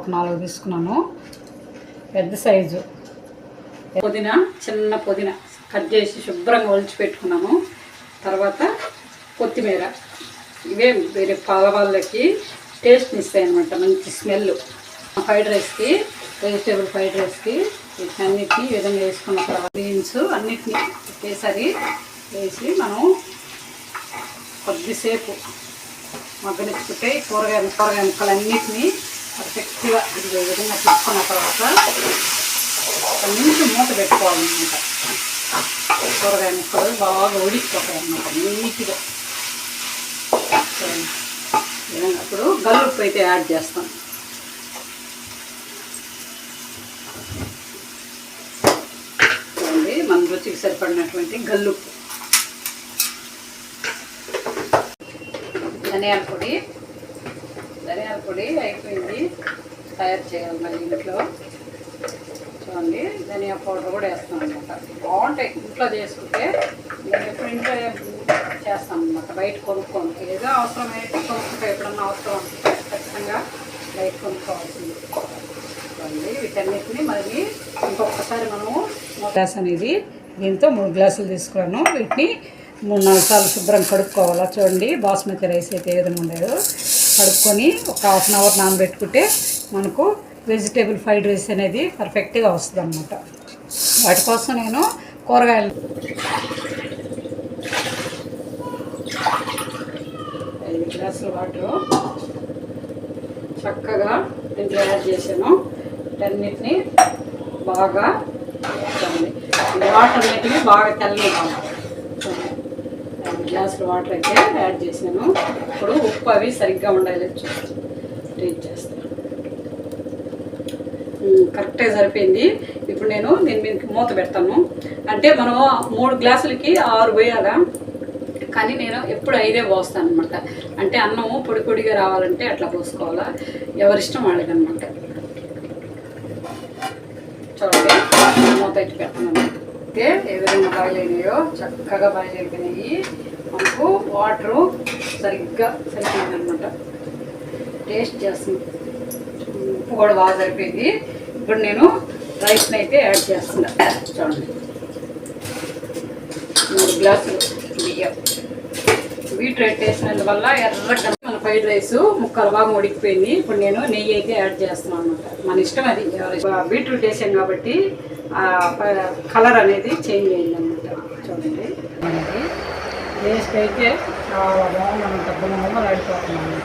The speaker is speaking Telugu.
ఒక 4 తీసుకున్నాను, పెద్ద సైజు. పుదీనా, చిన్న పుదీనా కట్ చేసి శుభ్రంగా ఒలిచి పెట్టుకున్నాను. తర్వాత కొత్తిమీర. ఇవే వేరే వాళ్ళకి టేస్ట్ని ఇస్తాయి అన్నమాట, మంచి స్మెల్. ఫ్రైడ్ రైస్కి, వెజిటేబుల్ ఫ్రైడ్ రైస్కి వీటన్నిటిని ఈ విధంగా వేసుకున్న తర్వాత బీన్స్ అన్నిటినీ ఒకేసారి వేసి మనం కొద్దిసేపు మగ్గనిచ్చుకుంటే కూరగాయ ముక్కలన్నిటినీ పర్ఫెక్ట్గా ఈ విధంగా తీసుకున్న తర్వాత కొంచెం మూత పెట్టుకోవాలన్నమాట. కూరగాయ ముక్కలు బాగా ఉడికిపోతాయి అన్నమాట నీట్గా. అప్పుడు గల్లుప్పు అయితే యాడ్ చేస్తాం. చూడండి, మన రుచికి సరిపడినటువంటి గల్లుప్పు. ధనియాల పొడి అయిపోయింది, తయారు చేయాలి మళ్ళీ ఇంట్లో. చూడండి, ధనియా పౌడర్ కూడా వేస్తాం అనమాట. బాగుంటాయి ఇంట్లో చేసుకుంటే. నేను ఎప్పుడు ఇంట్లో చేస్తాను అనమాట, బయట కొనుక్కోను. ఏదో అవసరమైతే కొనుక్కుంటే, ఎప్పుడన్నా అవసరం అంటే ఖచ్చితంగా బయట కొనుక్కోవాల్సింది. చూడండి, వీటన్నిటిని మళ్ళీ ఇంకొకసారి మనము గ్లాస్ అనేది దీంతో 3 గ్లాసులు తీసుకున్నాను. వీటిని 3-4 సార్లు శుభ్రం కడుక్కోవాలా. చూడండి, బాస్మతి రైస్ అయితే ఏ విధంగా ఉండేదో కడుక్కొని ఒక ½ అన్ అవర్ నానబెట్టుకుంటే మనకు వెజిటేబుల్ ఫ్రైడ్ రైస్ అనేది పర్ఫెక్ట్గా వస్తుంది అన్నమాట. వాటి కోసం నేను కూరగాయలు 5 గ్లాసుల వాటర్ చక్కగా దీంట్లో యాడ్ చేశాను. వీటన్నిటిని బాగా వాటర్ అన్నిటిని బాగా తెల్లనివ్వాలి. 5 గ్లాసుల వాటర్ అయితే యాడ్ చేశాను. ఇప్పుడు ఉప్పు అవి సరిగ్గా ఉండాలి చూసి టేస్ట్ చేస్తాను. కరెక్ట్గా సరిపోయింది. ఇప్పుడు నేను దీని మీదకి మూత పెడతాను. అంటే మనం 3 గ్లాసులకి 6 పోయాలా, కానీ నేను ఎప్పుడు 5 పోస్తాను అనమాట. అంటే అన్నము పొడిగా రావాలంటే అట్లా పోసుకోవాలా, ఎవరిష్టం వాళ్ళదనమాట. చూడండి, మూత ఇట్టి పెడుతున్నాను. అయితే ఏ విధంగా బాయిల్ అయినాయో చక్కగా బాయిల్ అయిపోయినాయి. మనకు వాటరు సరిగ్గా సరిపోయిందనమాట. టేస్ట్ చేస్తుంది, ఉప్పు కూడా బాగా సరిపోయింది. ఇప్పుడు నేను రైస్ని అయితే యాడ్ చేస్తున్నాను. చూడండి, 3 గ్లాసులు బియ్యం. బీట్రూట్ వేసినందువల్ల ఎర్రగా మన ఫ్రైడ్ రైస్ ముక్కలు బాగా ఉడికిపోయింది. ఇప్పుడు నేను నెయ్యి అయితే యాడ్ చేస్తున్నాను అనమాట. మన ఇష్టం అది. బీట్రూట్ వేసాం కాబట్టి కలర్ అనేది చేంజ్ అయిందన్నమాట. చూడండి, టేస్ట్ అయితే చాలా బాగుందన్నమాట. గుమ్మలాడిపోతున్నాను.